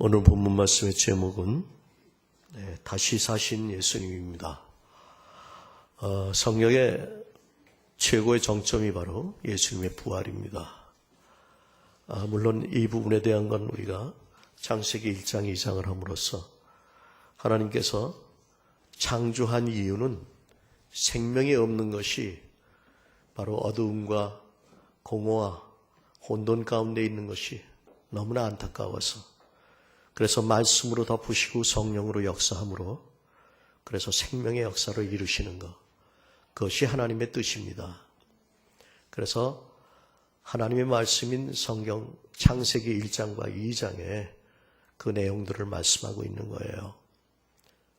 오늘 본문 말씀의 제목은 다시 사신 예수님입니다. 성경의 최고의 정점이 바로 예수님의 부활입니다. 물론 이 부분에 대한 건 우리가 창세기 1장 2장을 함으로써 하나님께서 창조한 이유는 생명이 없는 것이 바로 어두움과 공허와 혼돈 가운데 있는 것이 너무나 안타까워서 그래서 말씀으로 덮으시고 성령으로 역사함으로 그래서 생명의 역사를 이루시는 것, 그것이 하나님의 뜻입니다. 그래서 하나님의 말씀인 성경 창세기 1장과 2장에 그 내용들을 말씀하고 있는 거예요.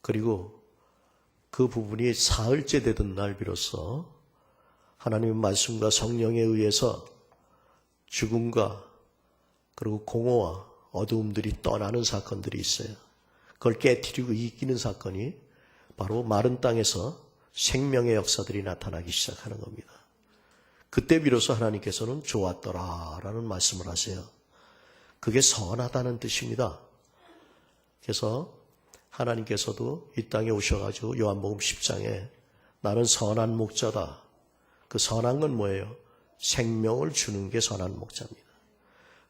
그리고 그 부분이 사흘째 되던 날 비로소 하나님의 말씀과 성령에 의해서 죽음과 그리고 공허와 어두움들이 떠나는 사건들이 있어요. 그걸 깨트리고 이기는 사건이 바로 마른 땅에서 생명의 역사들이 나타나기 시작하는 겁니다. 그때 비로소 하나님께서는 좋았더라라는 말씀을 하세요. 그게 선하다는 뜻입니다. 그래서 하나님께서도 이 땅에 오셔가지고 요한복음 10장에 나는 선한 목자다. 그 선한 건 뭐예요? 생명을 주는 게 선한 목자입니다.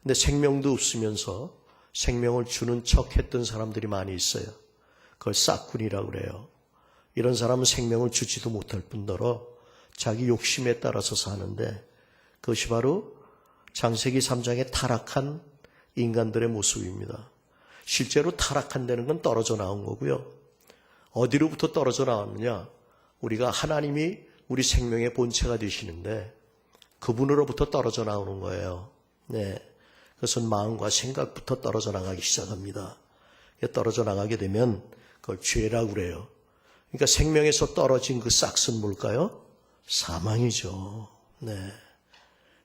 근데 생명도 없으면서 생명을 주는 척 했던 사람들이 많이 있어요. 그걸 싹군이라고 그래요. 이런 사람은 생명을 주지도 못할 뿐더러 자기 욕심에 따라서 사는데 그것이 바로 창세기 3장의 타락한 인간들의 모습입니다. 실제로 타락한 데는 건 떨어져 나온 거고요. 어디로부터 떨어져 나왔느냐? 우리가 하나님이 우리 생명의 본체가 되시는데 그분으로부터 떨어져 나오는 거예요. 그것은 마음과 생각부터 떨어져 나가기 시작합니다. 떨어져 나가게 되면 그걸 죄라고 그래요. 그러니까 생명에서 떨어진 그 싹은 뭘까요? 사망이죠.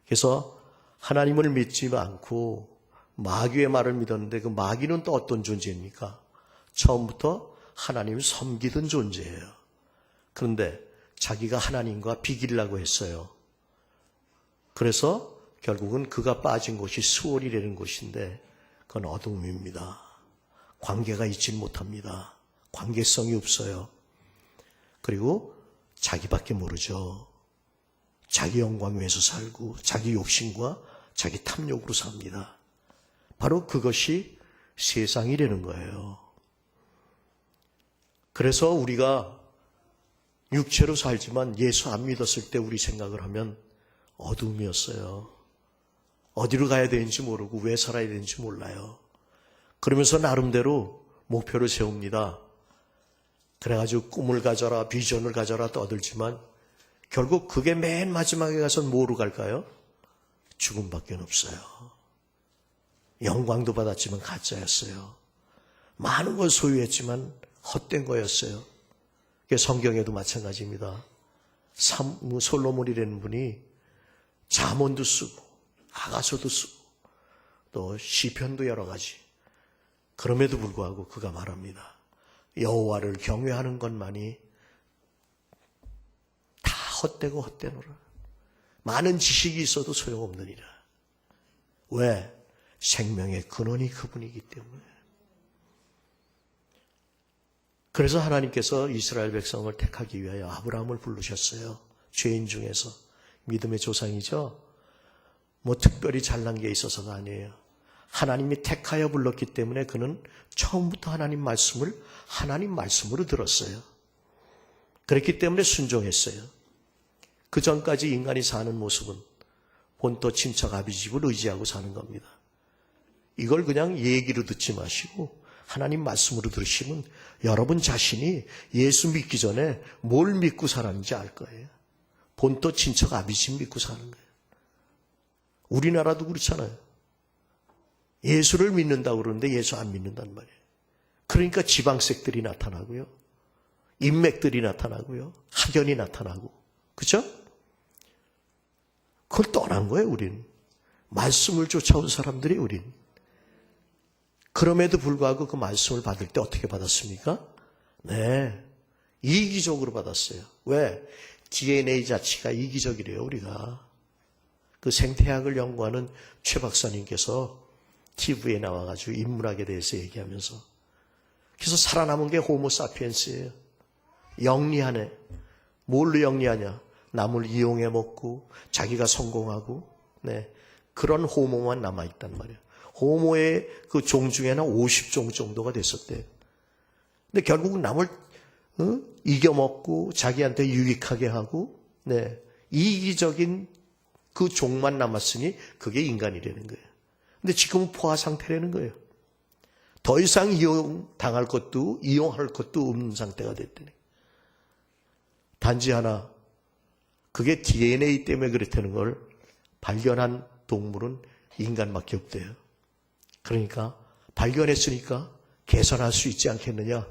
그래서 하나님을 믿지 않고 마귀의 말을 믿었는데 그 마귀는 또 어떤 존재입니까? 처음부터 하나님을 섬기던 존재예요. 그런데 자기가 하나님과 비기려고 했어요. 그래서 결국은 그가 빠진 곳이 수월이라는 곳인데 그건 어둠입니다. 관계가 있지 못합니다. 관계성이 없어요. 그리고 자기밖에 모르죠. 자기 영광 위해서 살고 자기 욕심과 자기 탐욕으로 삽니다. 바로 그것이 세상이라는 거예요. 그래서 우리가 육체로 살지만 예수 안 믿었을 때 우리 생각을 하면 어둠이었어요. 어디로 가야 되는지 모르고 왜 살아야 되는지 몰라요. 그러면서 나름대로 목표를 세웁니다. 그래가지고 꿈을 가져라, 비전을 가져라 떠들지만 결국 그게 맨 마지막에 가서 뭐로 갈까요? 죽음밖에 없어요. 영광도 받았지만 가짜였어요. 많은 걸 소유했지만 헛된 거였어요. 그게 성경에도 마찬가지입니다. 솔로몬이라는 분이 잠언도 쓰고 아가서도 쓰고 또 시편도 여러 가지. 그럼에도 불구하고 그가 말합니다. 여호와를 경외하는 것만이 다 헛되고 헛되노라. 많은 지식이 있어도 소용없느니라. 왜? 생명의 근원이 그분이기 때문에. 그래서 하나님께서 이스라엘 백성을 택하기 위하여 아브라함을 부르셨어요. 죄인 중에서. 믿음의 조상이죠. 뭐 특별히 잘난 게 있어서가 아니에요. 하나님이 택하여 불렀기 때문에 그는 처음부터 하나님 말씀을 하나님 말씀으로 들었어요. 그렇기 때문에 순종했어요. 그 전까지 인간이 사는 모습은 본토 친척 아비집을 의지하고 사는 겁니다. 이걸 그냥 얘기로 듣지 마시고 하나님 말씀으로 들으시면 여러분 자신이 예수 믿기 전에 뭘 믿고 살았는지 알 거예요. 본토 친척 아비집 믿고 사는 거예요. 우리나라도 그렇잖아요. 예수를 믿는다고 그러는데 예수 안 믿는단 말이에요. 그러니까 지방색들이 나타나고요. 인맥들이 나타나고요. 학연이 나타나고. 그렇죠? 그걸 떠난 거예요, 우린. 말씀을 쫓아온 사람들이 우린. 그럼에도 불구하고 그 말씀을 받을 때 어떻게 받았습니까? 이기적으로 받았어요. 왜? DNA 자체가 이기적이래요, 우리가. 그 생태학을 연구하는 최 박사님께서 TV에 나와가지고 인문학에 대해서 얘기하면서 그래서 살아남은 게 호모사피엔스예요. 영리하네. 뭘로 영리하냐? 남을 이용해 먹고 자기가 성공하고 그런 호모만 남아있단 말이에요. 호모의 그 종 중에는 50종 정도가 됐었대요. 근데 결국은 남을 이겨먹고 자기한테 유익하게 하고 이기적인 그 종만 남았으니 그게 인간이라는 거예요. 근데 지금은 포화 상태라는 거예요. 더 이상 이용당할 것도 이용할 것도 없는 상태가 됐다는 거예요. 단지 하나, 그게 DNA 때문에 그렇다는 걸 발견한 동물은 인간밖에 없대요. 그러니까 발견했으니까 개선할 수 있지 않겠느냐?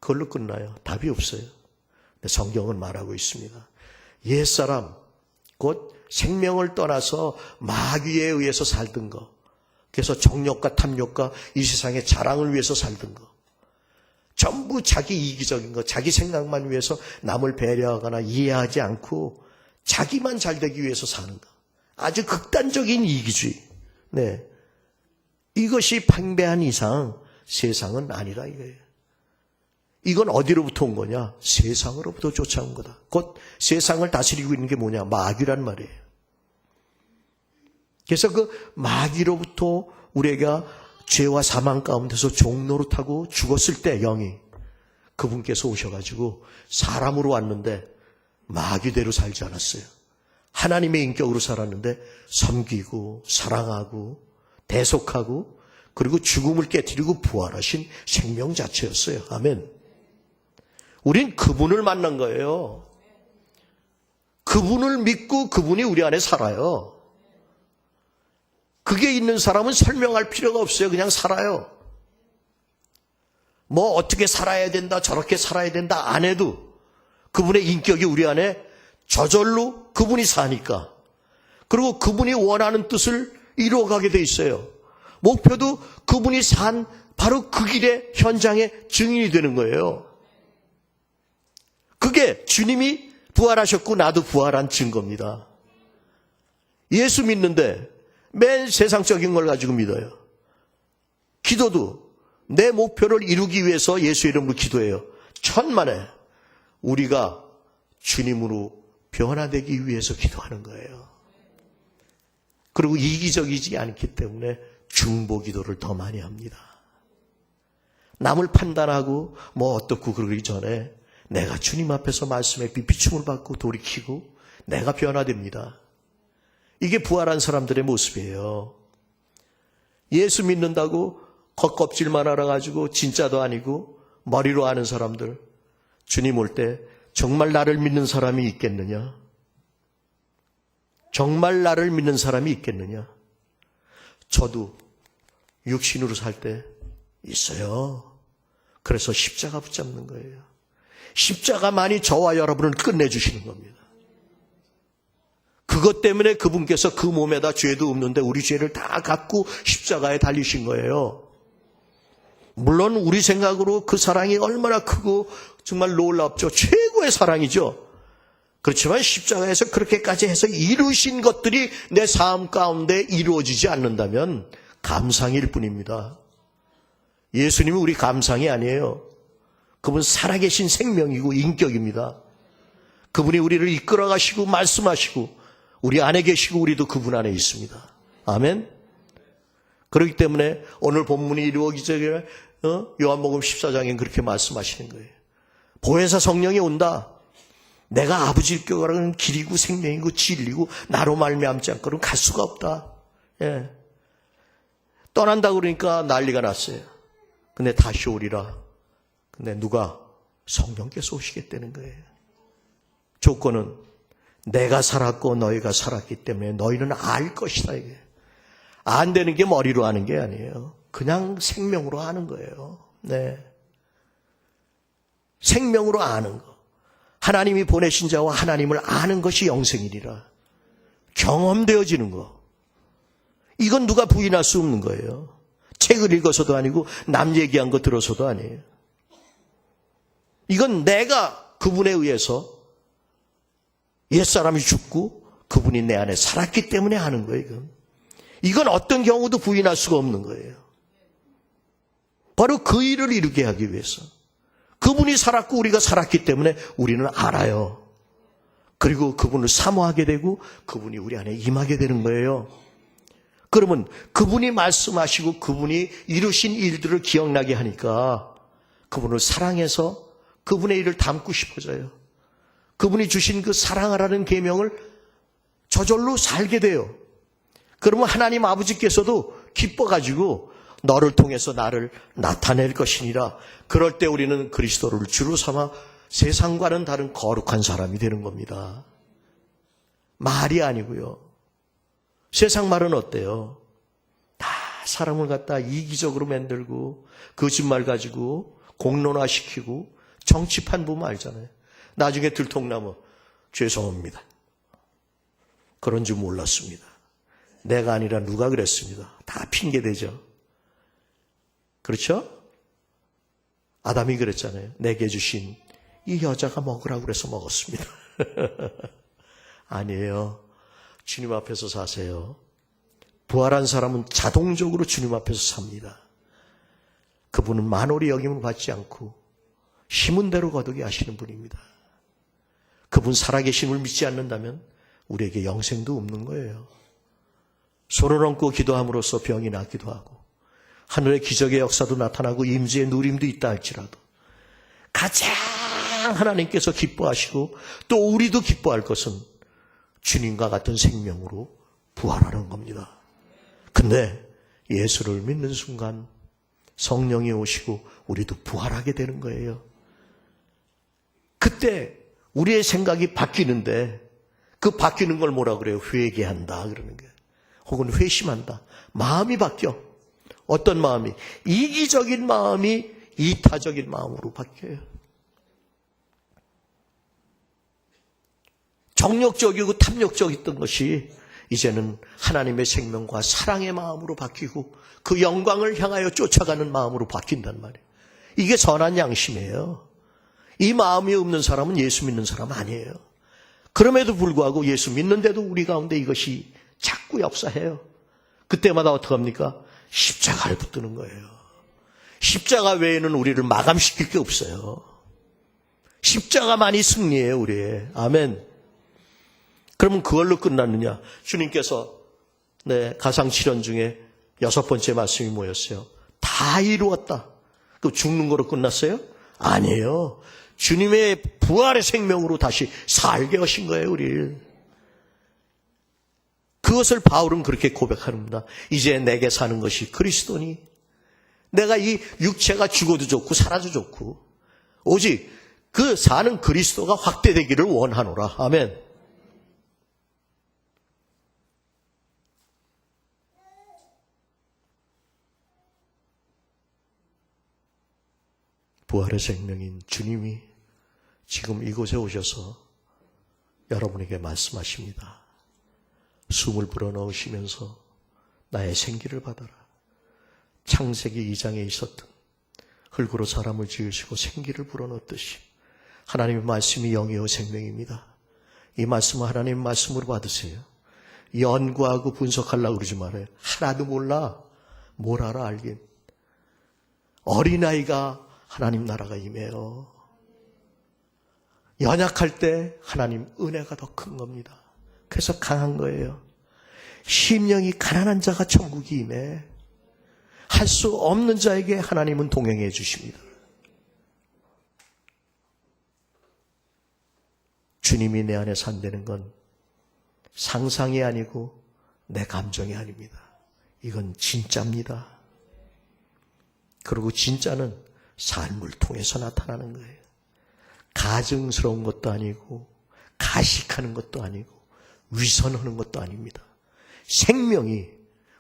그걸로 끝나요. 답이 없어요. 근데 성경은 말하고 있습니다. 옛사람, 곧 생명을 떠나서 마귀에 의해서 살던 거, 그래서 정욕과 탐욕과 이 세상의 자랑을 위해서 살던 거, 전부 자기 이기적인 거, 자기 생각만 위해서 남을 배려하거나 이해하지 않고 자기만 잘 되기 위해서 사는 거, 아주 극단적인 이기주의. 이것이 팽배한 이상 세상은 아니라 이거예요. 이건 어디로부터 온 거냐? 세상으로부터 쫓아온 거다. 곧 세상을 다스리고 있는 게 뭐냐? 마귀란 말이에요. 그래서 그 마귀로부터 우리가 죄와 사망 가운데서 종노릇하고 죽었을 때 영이 그분께서 오셔가지고 사람으로 왔는데 마귀대로 살지 않았어요. 하나님의 인격으로 살았는데 섬기고 사랑하고 대속하고 그리고 죽음을 깨뜨리고 부활하신 생명 자체였어요. 아멘. 우린 그분을 만난 거예요. 그분을 믿고 그분이 우리 안에 살아요. 그게 있는 사람은 설명할 필요가 없어요. 그냥 살아요. 뭐 어떻게 살아야 된다, 저렇게 살아야 된다 안 해도 그분의 인격이 우리 안에 저절로 그분이 사니까. 그리고 그분이 원하는 뜻을 이루어가게 돼 있어요. 목표도 그분이 산 바로 그 길의 현장의 증인이 되는 거예요. 그게 주님이 부활하셨고 나도 부활한 증거입니다. 예수 믿는데 맨 세상적인 걸 가지고 믿어요. 기도도 내 목표를 이루기 위해서 예수 이름으로 기도해요. 천만에 우리가 주님으로 변화되기 위해서 기도하는 거예요. 그리고 이기적이지 않기 때문에 중보기도를 더 많이 합니다. 남을 판단하고 뭐 어떻고 그러기 전에 내가 주님 앞에서 말씀에 비춤을 받고 돌이키고 내가 변화됩니다. 이게 부활한 사람들의 모습이에요. 예수 믿는다고 겉껍질만 알아가지고 진짜도 아니고 머리로 아는 사람들, 주님 올 때 정말 나를 믿는 사람이 있겠느냐? 정말 나를 믿는 사람이 있겠느냐? 저도 육신으로 살 때 있어요. 그래서 십자가 붙잡는 거예요. 십자가만이 저와 여러분을 끝내주시는 겁니다. 그것 때문에 그분께서 그 몸에다 죄도 없는데 우리 죄를 다 갖고 십자가에 달리신 거예요. 물론 우리 생각으로 그 사랑이 얼마나 크고 정말 놀랍죠. 최고의 사랑이죠. 그렇지만 십자가에서 그렇게까지 해서 이루신 것들이 내 삶 가운데 이루어지지 않는다면 감상일 뿐입니다. 예수님은 우리 감상이 아니에요. 그분 살아계신 생명이고 인격입니다. 그분이 우리를 이끌어 가시고 말씀하시고 우리 안에 계시고 우리도 그분 안에 있습니다. 아멘. 그렇기 때문에 오늘 본문이 이루어지기 전에 요한복음 14장에 그렇게 말씀하시는 거예요. 보혜사 성령이 온다. 내가 아버지께 가는 길이고 생명이고 진리고 나로 말미암지 않고는 갈 수가 없다. 예. 떠난다 그러니까 난리가 났어요. 근데 다시 오리라. 근데 누가? 성령께서 오시겠다는 거예요. 조건은 내가 살았고 너희가 살았기 때문에 너희는 알 것이다. 이게 안 되는 게 머리로 아는 게 아니에요. 그냥 생명으로 아는 거예요. 네. 생명으로 아는 거. 하나님이 보내신 자와 하나님을 아는 것이 영생이니라. 경험되어지는 거. 이건 누가 부인할 수 없는 거예요. 책을 읽어서도 아니고 남 얘기한 거 들어서도 아니에요. 이건 내가 그분에 의해서 옛사람이 죽고 그분이 내 안에 살았기 때문에 하는 거예요. 이건. 이건 어떤 경우도 부인할 수가 없는 거예요. 바로 그 일을 이루게 하기 위해서. 그분이 살았고 우리가 살았기 때문에 우리는 알아요. 그리고 그분을 사모하게 되고 그분이 우리 안에 임하게 되는 거예요. 그러면 그분이 말씀하시고 그분이 이루신 일들을 기억나게 하니까 그분을 사랑해서 그분의 일을 담고 싶어져요. 그분이 주신 그 사랑하라는 계명을 저절로 살게 돼요. 그러면 하나님 아버지께서도 기뻐가지고 너를 통해서 나를 나타낼 것이니라. 그럴 때 우리는 그리스도를 주로 삼아 세상과는 다른 거룩한 사람이 되는 겁니다. 말이 아니고요. 세상 말은 어때요? 다 사람을 갖다 이기적으로 만들고 거짓말 가지고 공론화시키고 정치판 보면 알잖아요. 나중에 들통나면 죄송합니다. 그런 줄 몰랐습니다. 내가 아니라 누가 그랬습니다. 다 핑계대죠. 그렇죠? 아담이 그랬잖아요. 내게 주신 이 여자가 먹으라고 그래서 먹었습니다. 아니에요. 주님 앞에서 사세요. 부활한 사람은 자동적으로 주님 앞에서 삽니다. 그분은 만홀히 여김을 받지 않고 심은 대로 거두게 하시는 분입니다. 그분 살아계심을 믿지 않는다면 우리에게 영생도 없는 거예요. 손을 얹고 기도함으로써 병이 낫기도 하고 하늘의 기적의 역사도 나타나고 임재의 누림도 있다 할지라도 가장 하나님께서 기뻐하시고 또 우리도 기뻐할 것은 주님과 같은 생명으로 부활하는 겁니다. 근데 예수를 믿는 순간 성령이 오시고 우리도 부활하게 되는 거예요. 그때 우리의 생각이 바뀌는데 그 바뀌는 걸 뭐라 그래요? 회개한다 그러는 거예요. 혹은 회심한다. 마음이 바뀌어. 어떤 마음이? 이기적인 마음이 이타적인 마음으로 바뀌어요. 정욕적이고 탐욕적이었던 것이 이제는 하나님의 생명과 사랑의 마음으로 바뀌고 그 영광을 향하여 쫓아가는 마음으로 바뀐단 말이에요. 이게 선한 양심이에요. 이 마음이 없는 사람은 예수 믿는 사람 아니에요. 그럼에도 불구하고 예수 믿는데도 우리 가운데 이것이 자꾸 역사해요. 그때마다 어떻게 합니까? 십자가를 붙드는 거예요. 십자가 외에는 우리를 마감시킬 게 없어요. 십자가만이 승리예요, 우리의. 아멘. 그러면 그걸로 끝났느냐? 주님께서 가상칠언 중에 6번째 말씀이 뭐였어요? 다 이루었다. 그 죽는 거로 끝났어요? 아니에요. 주님의 부활의 생명으로 다시 살게 하신 거예요, 우리를. 그것을 바울은 그렇게 고백합니다. 이제 내게 사는 것이 그리스도니 내가 이 육체가 죽어도 좋고 살아도 좋고 오직 그 사는 그리스도가 확대되기를 원하노라. 아멘. 부활의 생명인 주님이 지금 이곳에 오셔서 여러분에게 말씀하십니다. 숨을 불어넣으시면서 나의 생기를 받아라. 창세기 2장에 있었던 흙으로 사람을 지으시고 생기를 불어넣듯이 하나님의 말씀이 영이요 생명입니다. 이 말씀은 하나님의 말씀으로 받으세요. 연구하고 분석하려고 그러지 말아요. 하나도 몰라. 뭘 알아 알긴. 어린아이가 하나님 나라가 임해요. 연약할 때 하나님 은혜가 더 큰 겁니다. 그래서 강한 거예요. 심령이 가난한 자가 천국이 임해. 할 수 없는 자에게 하나님은 동행해 주십니다. 주님이 내 안에 산다는 건 상상이 아니고 내 감정이 아닙니다. 이건 진짜입니다. 그리고 진짜는 삶을 통해서 나타나는 거예요. 가증스러운 것도 아니고 가식하는 것도 아니고 위선하는 것도 아닙니다. 생명이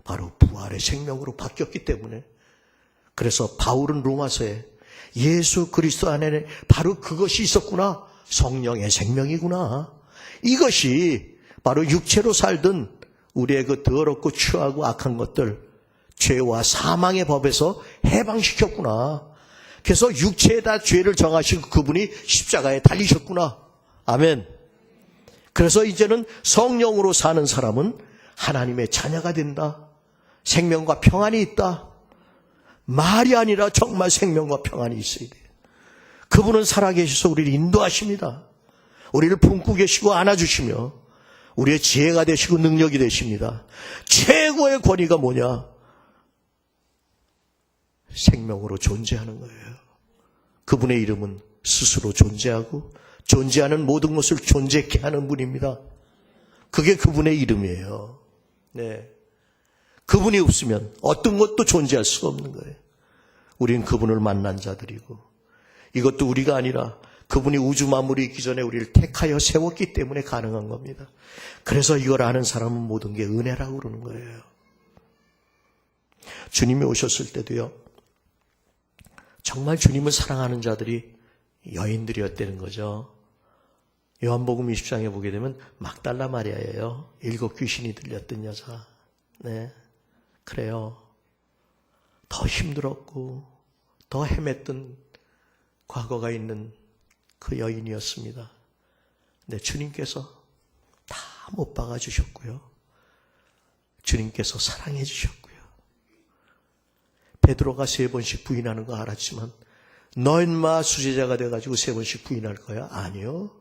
바로 부활의 생명으로 바뀌었기 때문에 그래서 바울은 로마서에 예수 그리스도 안에 바로 그것이 있었구나. 성령의 생명이구나. 이것이 바로 육체로 살던 우리의 그 더럽고 추하고 악한 것들 죄와 사망의 법에서 해방시켰구나. 그래서 육체에다 죄를 정하시고 그분이 십자가에 달리셨구나. 아멘. 그래서 이제는 성령으로 사는 사람은 하나님의 자녀가 된다. 생명과 평안이 있다. 말이 아니라 정말 생명과 평안이 있어야 돼요. 그분은 살아계셔서 우리를 인도하십니다. 우리를 품고 계시고 안아주시며 우리의 지혜가 되시고 능력이 되십니다. 최고의 권위가 뭐냐? 생명으로 존재하는 거예요. 그분의 이름은 스스로 존재하고 존재하는 모든 것을 존재케 하는 분입니다. 그게 그분의 이름이에요. 네. 그분이 없으면 어떤 것도 존재할 수가 없는 거예요. 우리는 그분을 만난 자들이고 이것도 우리가 아니라 그분이 우주 만물이 있기 전에 우리를 택하여 세웠기 때문에 가능한 겁니다. 그래서 이걸 아는 사람은 모든 게 은혜라고 그러는 거예요. 주님이 오셨을 때도요. 정말 주님을 사랑하는 자들이 여인들이었다는 거죠. 요한복음 20장에 보게 되면 막달라 마리아예요. 7 귀신이 들렸던 여자. 네, 그래요. 더 힘들었고 더 헤맸던 과거가 있는 그 여인이었습니다. 네, 주님께서 다 못 박아주셨고요. 주님께서 사랑해 주셨고요. 베드로가 3번씩 부인하는 거 알았지만 너 인마 수제자가 돼가지고 3번씩 부인할 거야? 아니요.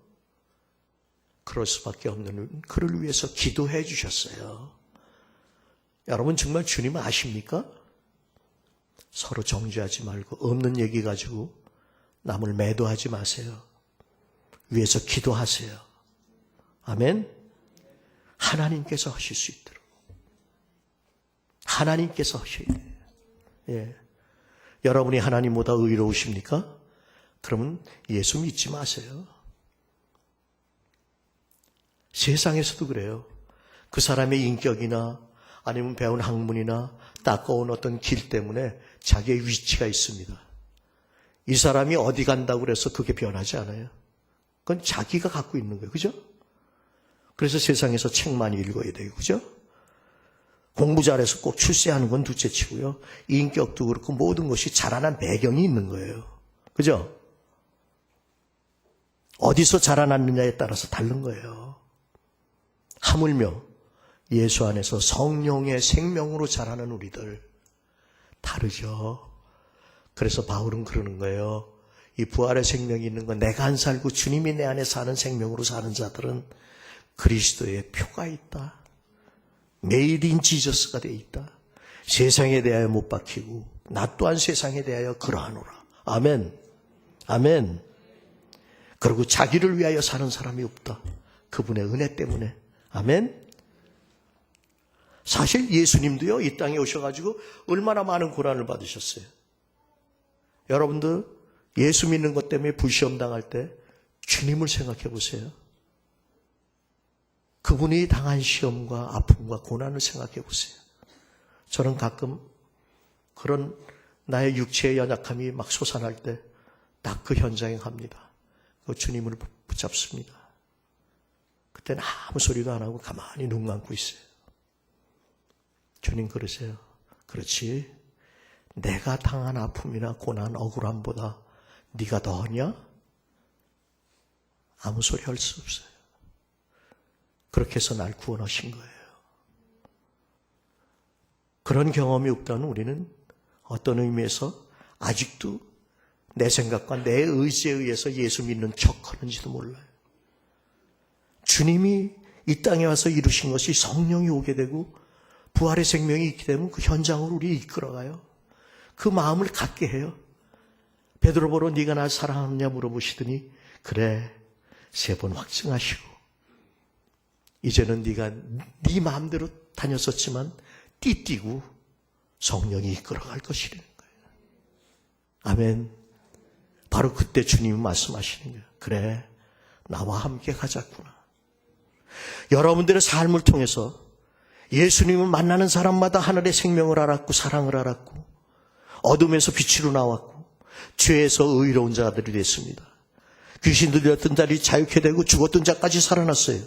그럴 수밖에 없는 그를 위해서 기도해 주셨어요. 여러분 정말 주님 아십니까? 서로 정죄하지 말고 없는 얘기 가지고 남을 매도하지 마세요. 위해서 기도하세요. 아멘. 하나님께서 하실 수 있도록. 하나님께서 하셔야 돼요. 예. 여러분이 하나님보다 의로우십니까? 그러면 예수 믿지 마세요. 세상에서도 그래요. 그 사람의 인격이나 아니면 배운 학문이나 닦아온 어떤 길 때문에 자기의 위치가 있습니다. 이 사람이 어디 간다고 그래서 그게 변하지 않아요. 그건 자기가 갖고 있는 거예요. 그죠? 그래서 세상에서 책 많이 읽어야 돼요. 그죠? 공부 잘해서 꼭 출세하는 건 둘째 치고요. 인격도 그렇고 모든 것이 자라난 배경이 있는 거예요. 그죠? 어디서 자라났느냐에 따라서 다른 거예요. 하물며 예수 안에서 성령의 생명으로 자라는 우리들 다르죠. 그래서 바울은 그러는 거예요. 이 부활의 생명이 있는 건 내가 안 살고 주님이 내 안에 사는 생명으로 사는 자들은 그리스도의 표가 있다. 메이드 인 지저스가 돼 있다. 세상에 대하여 못 박히고 나 또한 세상에 대하여 그러하노라. 아멘. 아멘. 그리고 자기를 위하여 사는 사람이 없다. 그분의 은혜 때문에. 아멘. 사실 예수님도요, 이 땅에 오셔가지고 얼마나 많은 고난을 받으셨어요. 여러분들 예수 믿는 것 때문에 불시험 당할 때 주님을 생각해 보세요. 그분이 당한 시험과 아픔과 고난을 생각해 보세요. 저는 가끔 그런 나의 육체의 연약함이 막 솟아날 때 딱 그 현장에 갑니다. 그 주님을 붙잡습니다. 그때는 아무 소리도 안 하고 가만히 눈 감고 있어요. 주님 그러세요. 그렇지. 내가 당한 아픔이나 고난, 억울함보다 네가 더하냐? 아무 소리 할 수 없어요. 그렇게 해서 날 구원하신 거예요. 그런 경험이 없다는 우리는 어떤 의미에서 아직도 내 생각과 내 의지에 의해서 예수 믿는 척하는지도 몰라요. 주님이 이 땅에 와서 이루신 것이 성령이 오게 되고 부활의 생명이 있게 되면 그 현장으로 우리 이끌어가요. 그 마음을 갖게 해요. 베드로 보러 네가 날 사랑하느냐 물어보시더니 그래 3번 확증하시고 이제는 네가 네 마음대로 다녔었지만 띠띠고 성령이 이끌어갈 것이라는 거예요. 아멘. 바로 그때 주님이 말씀하시는 거예요. 그래 나와 함께 가자꾸나. 여러분들의 삶을 통해서 예수님을 만나는 사람마다 하늘의 생명을 알았고 사랑을 알았고 어둠에서 빛으로 나왔고 죄에서 의로운 자들이 됐습니다. 귀신 들렸던 자들이 자유케 되고 죽었던 자까지 살아났어요.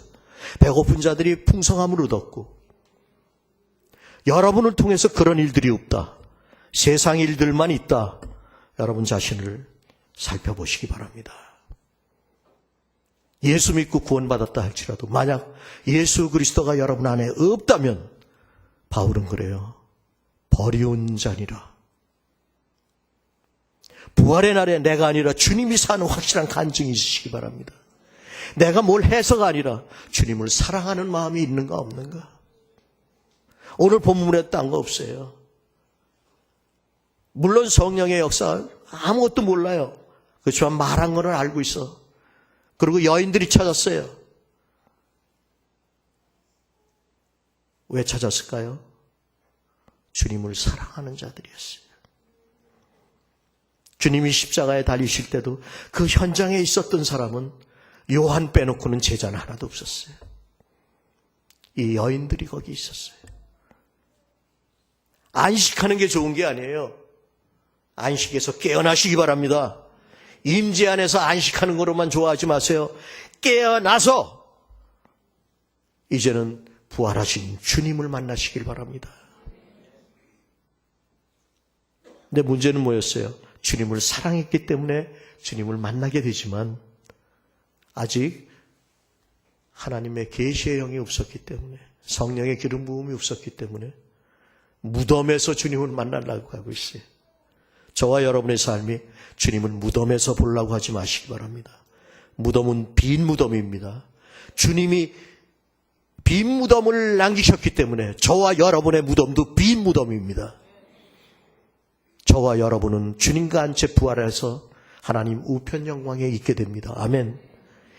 배고픈 자들이 풍성함을 얻었고 여러분을 통해서 그런 일들이 없다. 세상 일들만 있다. 여러분 자신을 살펴보시기 바랍니다. 예수 믿고 구원받았다 할지라도 만약 예수 그리스도가 여러분 안에 없다면 바울은 그래요. 버리운 자니라. 부활의 날에 내가 아니라 주님이 사는 확실한 간증이 있으시기 바랍니다. 내가 뭘 해서가 아니라 주님을 사랑하는 마음이 있는가 없는가. 오늘 본문에 딴 거 없어요. 물론 성령의 역사 아무것도 몰라요. 그렇지만 말한 거는 알고 있어. 그리고 여인들이 찾았어요. 왜 찾았을까요? 주님을 사랑하는 자들이었어요. 주님이 십자가에 달리실 때도 그 현장에 있었던 사람은 요한 빼놓고는 제자는 하나도 없었어요. 이 여인들이 거기 있었어요. 안식하는 게 좋은 게 아니에요. 안식에서 깨어나시기 바랍니다. 임재 안에서 안식하는 거로만 좋아하지 마세요. 깨어나서 이제는 부활하신 주님을 만나시길 바랍니다. 근데 문제는 뭐였어요? 주님을 사랑했기 때문에 주님을 만나게 되지만 아직 하나님의 계시의 영이 없었기 때문에, 성령의 기름 부음이 없었기 때문에 무덤에서 주님을 만나려고 하고 있어요. 저와 여러분의 삶이 주님을 무덤에서 보려고 하지 마시기 바랍니다. 무덤은 빈 무덤입니다. 주님이 빈 무덤을 남기셨기 때문에 저와 여러분의 무덤도 빈 무덤입니다. 저와 여러분은 주님과 함께 부활해서 하나님 우편 영광에 있게 됩니다. 아멘.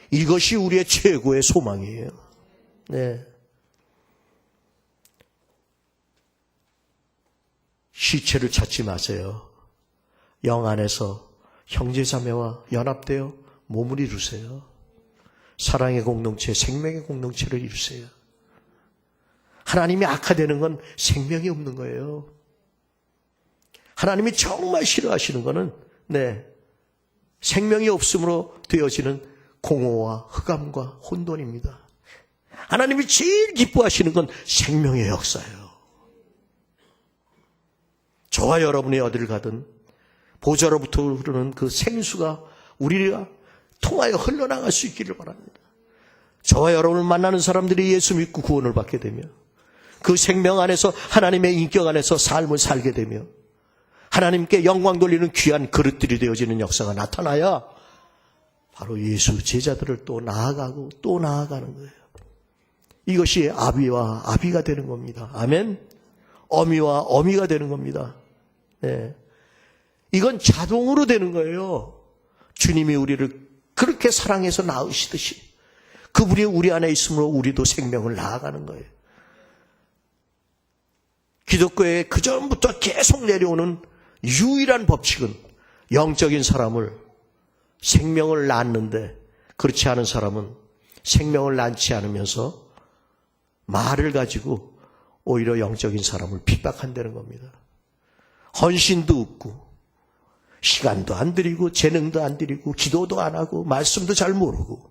이것이 우리의 최고의 소망이에요. 네. 시체를 찾지 마세요. 영 안에서 형제자매와 연합되어 몸을 이루세요. 사랑의 공동체, 생명의 공동체를 이루세요. 하나님이 악화되는 건 생명이 없는 거예요. 하나님이 정말 싫어하시는 거는 생명이 없음으로 되어지는 공허와 흑암과 혼돈입니다. 하나님이 제일 기뻐하시는 건 생명의 역사예요. 저와 여러분이 어디를 가든 보좌로부터 흐르는 그 생수가 우리가 통하여 흘러나갈 수 있기를 바랍니다. 저와 여러분을 만나는 사람들이 예수 믿고 구원을 받게 되며 그 생명 안에서 하나님의 인격 안에서 삶을 살게 되며 하나님께 영광 돌리는 귀한 그릇들이 되어지는 역사가 나타나야 바로 예수 제자들을 또 나아가고 또 나아가는 거예요. 이것이 아비와 아비가 되는 겁니다. 아멘. 어미와 어미가 되는 겁니다. 네. 이건 자동으로 되는 거예요. 주님이 우리를 그렇게 사랑해서 낳으시듯이 그분이 우리 안에 있으므로 우리도 생명을 나아가는 거예요. 기독교에 그전부터 계속 내려오는 유일한 법칙은 영적인 사람을 생명을 낳는데 그렇지 않은 사람은 생명을 낳지 않으면서 말을 가지고 오히려 영적인 사람을 핍박한다는 겁니다. 헌신도 없고 시간도 안 들이고 재능도 안 들이고 기도도 안 하고 말씀도 잘 모르고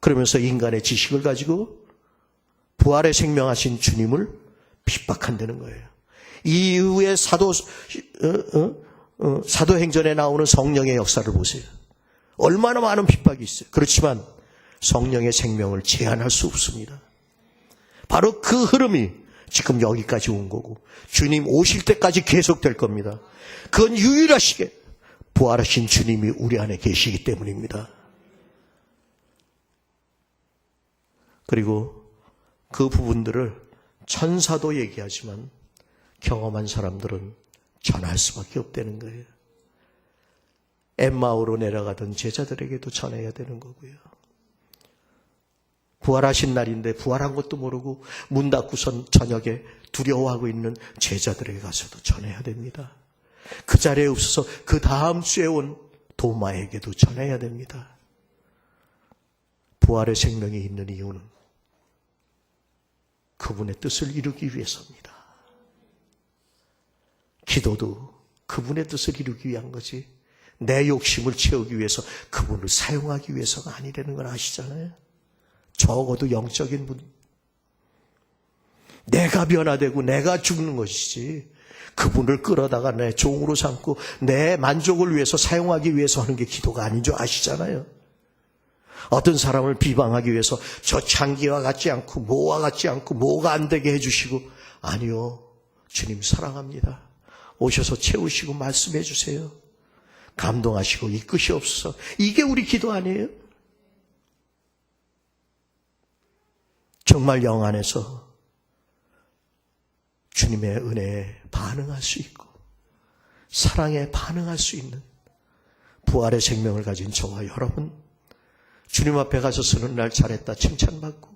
그러면서 인간의 지식을 가지고 부활의 생명하신 주님을 핍박한다는 거예요. 이후에 사도행전에 나오는 성령의 역사를 보세요. 얼마나 많은 핍박이 있어요. 그렇지만 성령의 생명을 제한할 수 없습니다. 바로 그 흐름이 지금 여기까지 온 거고 주님 오실 때까지 계속될 겁니다. 그건 유일하시게 부활하신 주님이 우리 안에 계시기 때문입니다. 그리고 그 부분들을 천사도 얘기하지만 경험한 사람들은 전할 수밖에 없다는 거예요. 엠마오로 내려가던 제자들에게도 전해야 되는 거고요. 부활하신 날인데 부활한 것도 모르고 문 닫고선 저녁에 두려워하고 있는 제자들에게 가서도 전해야 됩니다. 그 자리에 없어서 그 다음 주에 온 도마에게도 전해야 됩니다. 부활의 생명이 있는 이유는 그분의 뜻을 이루기 위해서입니다. 기도도 그분의 뜻을 이루기 위한 거지 내 욕심을 채우기 위해서 그분을 사용하기 위해서가 아니라는 걸 아시잖아요. 적어도 영적인 분 내가 변화되고 내가 죽는 것이지 그분을 끌어다가 내 종으로 삼고 내 만족을 위해서 사용하기 위해서 하는 게 기도가 아닌 줄 아시잖아요. 어떤 사람을 비방하기 위해서 저 창기와 같지 않고 뭐와 같지 않고 뭐가 안 되게 해주시고 아니요. 주님 사랑합니다. 오셔서 채우시고 말씀해 주세요. 감동하시고 이끄시옵소서. 이게 우리 기도 아니에요? 정말 영 안에서 주님의 은혜에 반응할 수 있고 사랑에 반응할 수 있는 부활의 생명을 가진 저와 여러분, 주님 앞에 가서 서는 날 잘했다 칭찬받고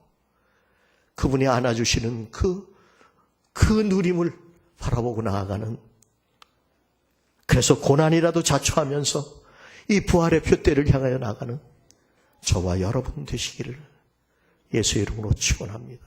그분이 안아주시는 그 누림을 바라보고 나아가는, 그래서 고난이라도 자초하면서 이 부활의 표대를 향하여 나가는 저와 여러분 되시기를 예수의 이름으로 축원합니다.